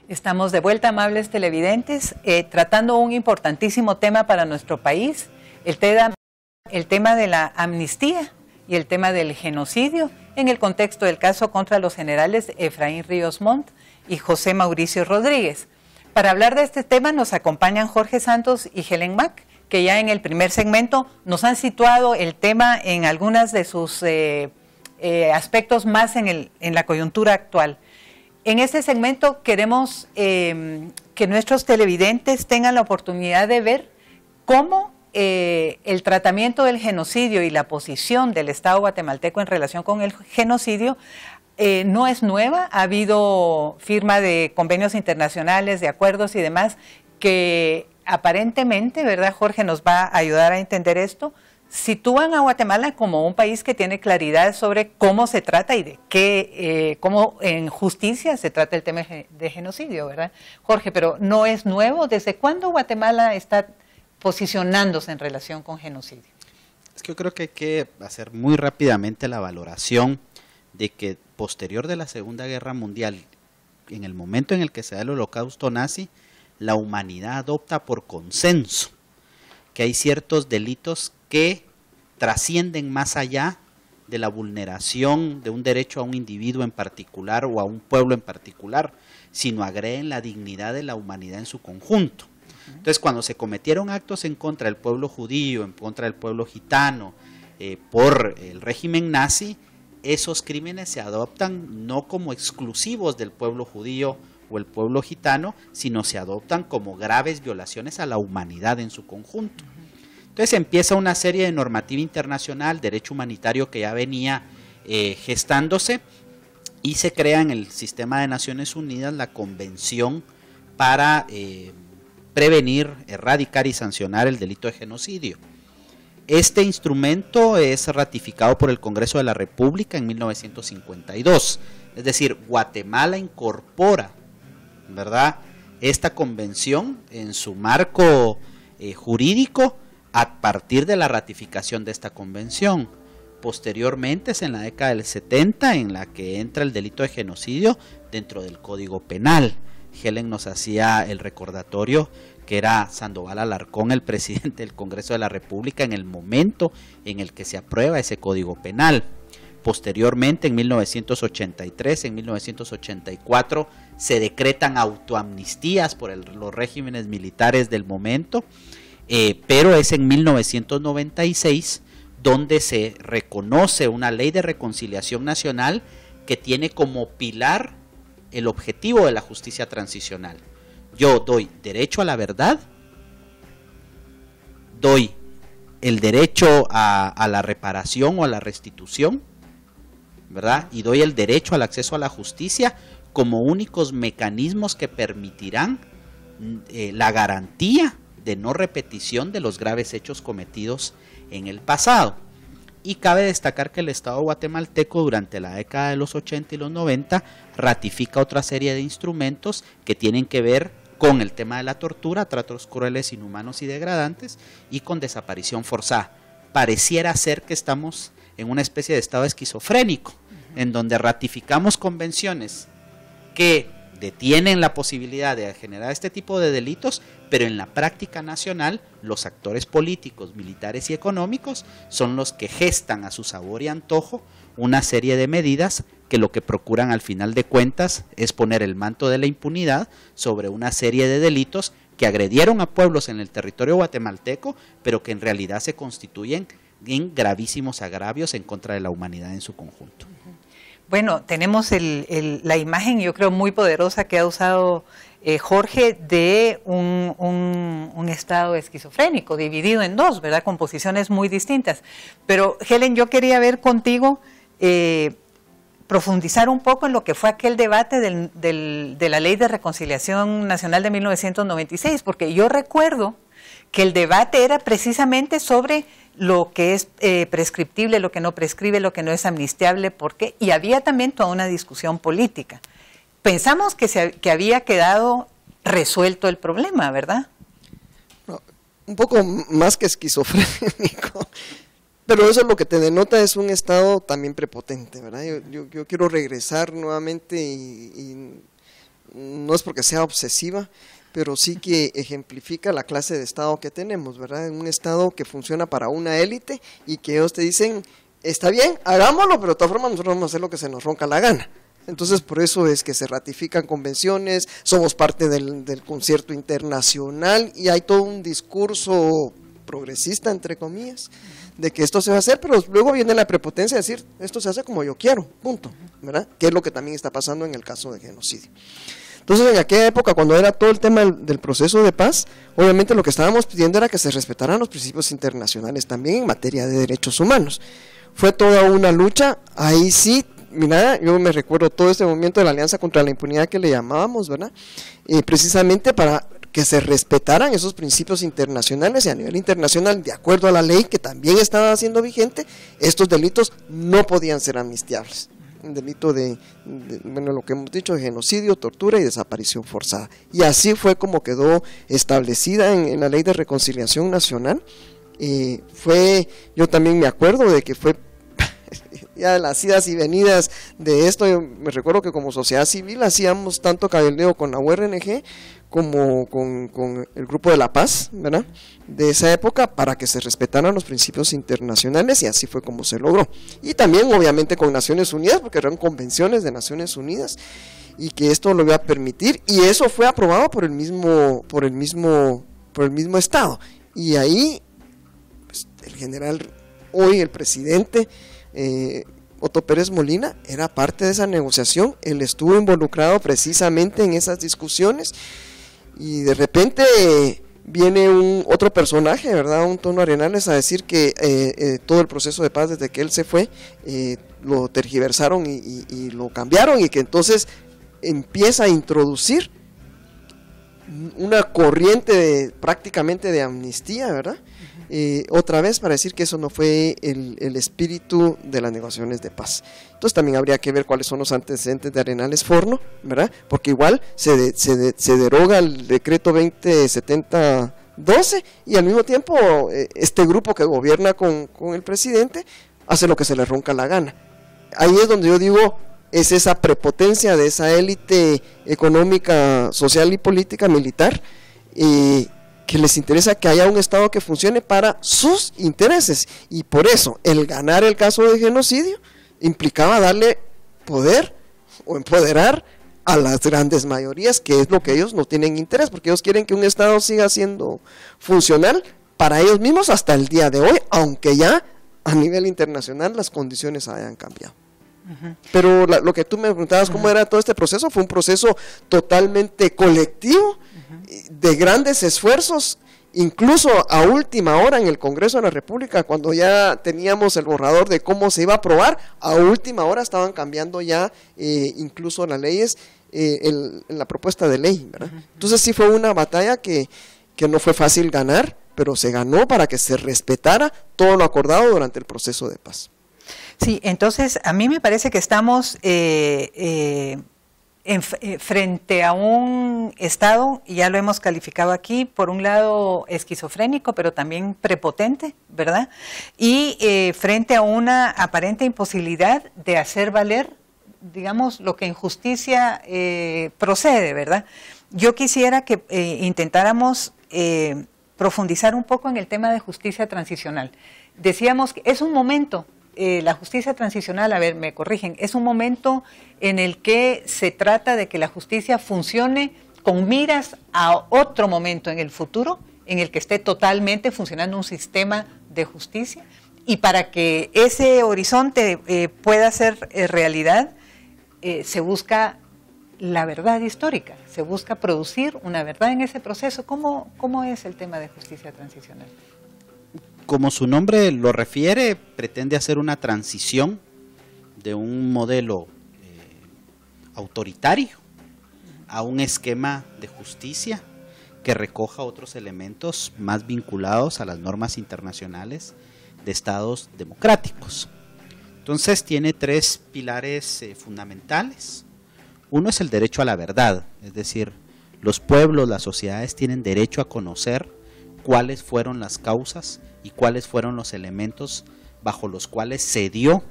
Estamos de vuelta, amables televidentes, tratando un importantísimo tema para nuestro país, el tema de la amnistía y el tema del genocidio en el contexto del caso contra los generales Efraín Ríos Montt y José Mauricio Rodríguez. Para hablar de este tema nos acompañan Jorge Santos y Helen Mack, que ya en el primer segmento nos han situado el tema en algunas de sus aspectos más en la coyuntura actual. En este segmento queremos que nuestros televidentes tengan la oportunidad de ver cómo el tratamiento del genocidio y la posición del Estado guatemalteco en relación con el genocidio no es nueva. Ha habido firma de convenios internacionales, de acuerdos y demás que aparentemente, ¿verdad? Jorge nos va a ayudar a entender esto. Sitúan a Guatemala como un país que tiene claridad sobre cómo se trata y de qué, cómo en justicia se trata el tema de genocidio, ¿verdad? Jorge, pero no es nuevo. ¿Desde cuándo Guatemala está posicionándose en relación con genocidio? Es que yo creo que hay que hacer muy rápidamente la valoración de que posterior de la Segunda Guerra Mundial, en el momento en el que se da el Holocausto nazi, la humanidad adopta por consenso que hay ciertos delitos que trascienden más allá de la vulneración de un derecho a un individuo en particular o a un pueblo en particular, sino agreden la dignidad de la humanidad en su conjunto. Entonces, cuando se cometieron actos en contra del pueblo judío, en contra del pueblo gitano, por el régimen nazi, esos crímenes se adoptan no como exclusivos del pueblo judío o el pueblo gitano, sino se adoptan como graves violaciones a la humanidad en su conjunto. Entonces empieza una serie de normativa internacional, derecho humanitario que ya venía gestándose, y se crea en el sistema de Naciones Unidas la Convención para prevenir, erradicar y sancionar el delito de genocidio. Este instrumento es ratificado por el Congreso de la República en 1952, es decir, Guatemala incorpora, ¿verdad?, esta convención en su marco jurídico a partir de la ratificación de esta convención. Posteriormente es en la década del 70 en la que entra el delito de genocidio dentro del Código Penal. Helen nos hacía el recordatorio que era Sandoval Alarcón el presidente del Congreso de la República en el momento en el que se aprueba ese Código Penal. Posteriormente, en 1983, en 1984, se decretan autoamnistías por los regímenes militares del momento, pero es en 1996 donde se reconoce una ley de reconciliación nacional que tiene como pilar el objetivo de la justicia transicional. Yo doy derecho a la verdad, doy el derecho a la reparación o a la restitución, ¿verdad?, y doy el derecho al acceso a la justicia como únicos mecanismos que permitirán la garantía de no repetición de los graves hechos cometidos en el pasado. Y cabe destacar que el Estado guatemalteco durante la década de los 80 y los 90 ratifica otra serie de instrumentos que tienen que ver con el tema de la tortura, tratos crueles, inhumanos y degradantes, y con desaparición forzada. Pareciera ser que estamos en una especie de estado esquizofrénico, en donde ratificamos convenciones que detienen la posibilidad de generar este tipo de delitos, pero en la práctica nacional los actores políticos, militares y económicos son los que gestan a su sabor y antojo una serie de medidas que lo que procuran al final de cuentas es poner el manto de la impunidad sobre una serie de delitos que agredieron a pueblos en el territorio guatemalteco, pero que en realidad se constituyen en gravísimos agravios en contra de la humanidad en su conjunto. Bueno, tenemos la imagen, yo creo, muy poderosa que ha usado Jorge, de un estado esquizofrénico, dividido en dos, ¿verdad?, con posiciones muy distintas. Pero, Helen, yo quería ver contigo, profundizar un poco en lo que fue aquel debate de la Ley de Reconciliación Nacional de 1996, porque yo recuerdo que el debate era precisamente sobre lo que es prescriptible, lo que no prescribe, lo que no es amnistiable, ¿por qué? Y había también toda una discusión política. Pensamos que había quedado resuelto el problema, ¿verdad? No, un poco más que esquizofrénico, pero eso lo que te denota es un estado también prepotente, ¿verdad? Yo quiero regresar nuevamente y no es porque sea obsesiva, pero sí que ejemplifica la clase de Estado que tenemos, ¿verdad? Un Estado que funciona para una élite y que ellos te dicen, está bien, hagámoslo, pero de todas formas nosotros vamos a hacer lo que se nos ronca la gana. Entonces por eso es que se ratifican convenciones, somos parte del concierto internacional y hay todo un discurso progresista, entre comillas, de que esto se va a hacer, pero luego viene la prepotencia de decir, esto se hace como yo quiero, punto, ¿verdad? Que es lo que también está pasando en el caso de genocidio. Entonces, en aquella época, cuando era todo el tema del proceso de paz, obviamente lo que estábamos pidiendo era que se respetaran los principios internacionales también en materia de derechos humanos. Fue toda una lucha, ahí sí, mira, yo me recuerdo todo este movimiento de la Alianza contra la Impunidad que le llamábamos, ¿verdad? Precisamente para que se respetaran esos principios internacionales y a nivel internacional, de acuerdo a la ley que también estaba siendo vigente, estos delitos no podían ser amnistiables. Un delito bueno, lo que hemos dicho, de genocidio, tortura y desaparición forzada. Y así fue como quedó establecida en la Ley de Reconciliación Nacional. Yo también me acuerdo de que fue ya las idas y venidas de esto. Yo me recuerdo que como sociedad civil hacíamos tanto cabildeo con la URNG como con el Grupo de la Paz, ¿verdad?, de esa época, para que se respetaran los principios internacionales, y así fue como se logró. Y también obviamente con Naciones Unidas, porque eran convenciones de Naciones Unidas, y que esto lo iba a permitir, y eso fue aprobado por el mismo Estado. Y ahí pues, el general, hoy el presidente Otto Pérez Molina, era parte de esa negociación, él estuvo involucrado precisamente en esas discusiones, y de repente viene otro personaje, ¿verdad?, un Tono Arenales, a decir que todo el proceso de paz desde que él se fue lo tergiversaron y lo cambiaron, y que entonces empieza a introducir una corriente prácticamente de amnistía, ¿verdad?, otra vez para decir que eso no fue el espíritu de las negociaciones de paz. Entonces también habría que ver cuáles son los antecedentes de Arenales Forno, ¿verdad?, porque igual se deroga el decreto 2070-12 y al mismo tiempo este grupo que gobierna con el presidente hace lo que se le ronca la gana. Ahí es donde yo digo, es esa prepotencia de esa élite económica, social y política militar, que les interesa que haya un Estado que funcione para sus intereses, y por eso el ganar el caso de genocidio implicaba darle poder o empoderar a las grandes mayorías, que es lo que ellos no tienen interés, porque ellos quieren que un Estado siga siendo funcional para ellos mismos hasta el día de hoy, aunque ya a nivel internacional las condiciones hayan cambiado. Pero lo que tú me preguntabas, ¿cómo era todo este proceso? Fue un proceso totalmente colectivo, de grandes esfuerzos, incluso a última hora en el Congreso de la República, cuando ya teníamos el borrador de cómo se iba a aprobar, a última hora estaban cambiando ya incluso las leyes, en la propuesta de ley, ¿verdad? Entonces sí fue una batalla que no fue fácil ganar, pero se ganó para que se respetara todo lo acordado durante el proceso de paz. Sí, entonces a mí me parece que estamos frente a un Estado, y ya lo hemos calificado aquí, por un lado esquizofrénico, pero también prepotente, ¿verdad? Y frente a una aparente imposibilidad de hacer valer, digamos, lo que en justicia procede, ¿verdad? Yo quisiera que intentáramos profundizar un poco en el tema de justicia transicional. Decíamos que es un momento, la justicia transicional, a ver, me corrigen, es un momento en el que se trata de que la justicia funcione con miras a otro momento en el futuro, en el que esté totalmente funcionando un sistema de justicia, y para que ese horizonte pueda ser realidad, se busca la verdad histórica, se busca producir una verdad en ese proceso. ¿Cómo es el tema de justicia transicional? Como su nombre lo refiere, pretende hacer una transición de un modelo autoritario a un esquema de justicia que recoja otros elementos más vinculados a las normas internacionales de estados democráticos. Entonces tiene tres pilares fundamentales. Uno es el derecho a la verdad, es decir, los pueblos, las sociedades tienen derecho a conocer cuáles fueron las causas y cuáles fueron los elementos bajo los cuales se dio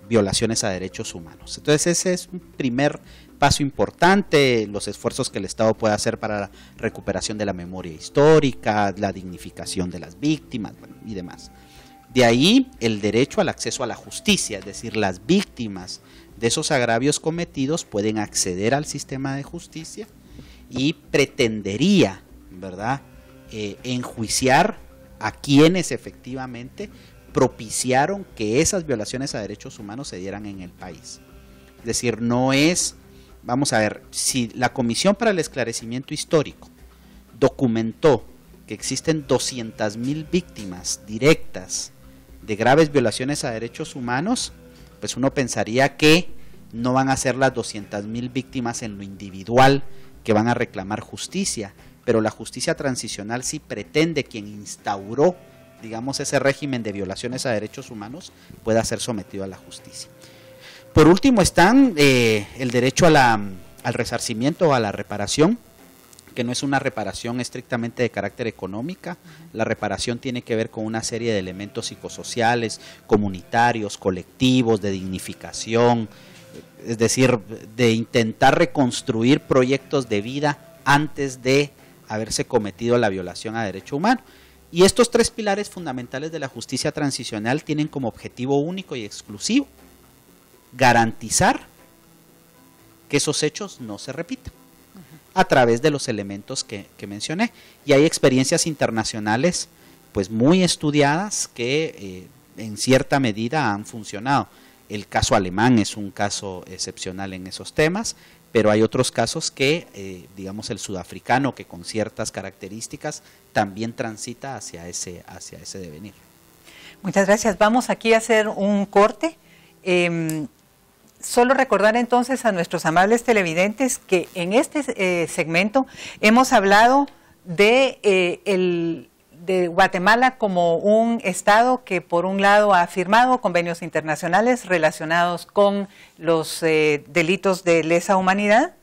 violaciones a derechos humanos. Entonces ese es un primer paso importante, los esfuerzos que el Estado puede hacer para la recuperación de la memoria histórica, la dignificación de las víctimas, bueno, y demás. De ahí el derecho al acceso a la justicia, es decir, las víctimas de esos agravios cometidos pueden acceder al sistema de justicia y pretendería, ¿verdad?, enjuiciar a quienes efectivamente propiciaron que esas violaciones a derechos humanos se dieran en el país. Es decir, no es, vamos a ver, si la Comisión para el Esclarecimiento Histórico documentó que existen 200.000 víctimas directas de graves violaciones a derechos humanos, pues uno pensaría que no van a ser las 200.000 víctimas en lo individual que van a reclamar justicia, pero la justicia transicional sí pretende quien instauró, digamos, ese régimen de violaciones a derechos humanos pueda ser sometido a la justicia. Por último están el derecho al resarcimiento o a la reparación, que no es una reparación estrictamente de carácter económica. La reparación tiene que ver con una serie de elementos psicosociales, comunitarios, colectivos, de dignificación, es decir, de intentar reconstruir proyectos de vida antes de haberse cometido la violación a derecho humano. Y estos tres pilares fundamentales de la justicia transicional tienen como objetivo único y exclusivo garantizar que esos hechos no se repitan a través de los elementos que mencioné. Y hay experiencias internacionales pues muy estudiadas que en cierta medida han funcionado. El caso alemán es un caso excepcional en esos temas, pero hay otros casos que, digamos el sudafricano, que con ciertas características también transita hacia ese devenir. Muchas gracias. Vamos aquí a hacer un corte. Solo recordar entonces a nuestros amables televidentes que en este segmento hemos hablado de Guatemala como un estado que por un lado ha firmado convenios internacionales relacionados con los delitos de lesa humanidad,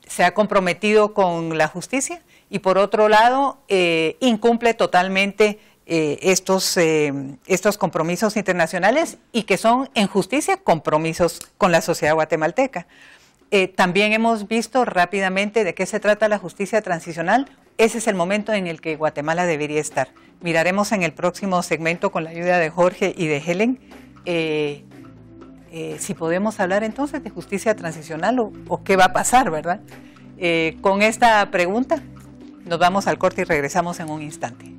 se ha comprometido con la justicia y por otro lado incumple totalmente estos compromisos internacionales y que son en justicia compromisos con la sociedad guatemalteca. También hemos visto rápidamente de qué se trata la justicia transicional. Ese es el momento en el que Guatemala debería estar. Miraremos en el próximo segmento con la ayuda de Jorge y de Helen si podemos hablar entonces de justicia transicional o qué va a pasar, ¿verdad? Con esta pregunta nos vamos al corte y regresamos en un instante.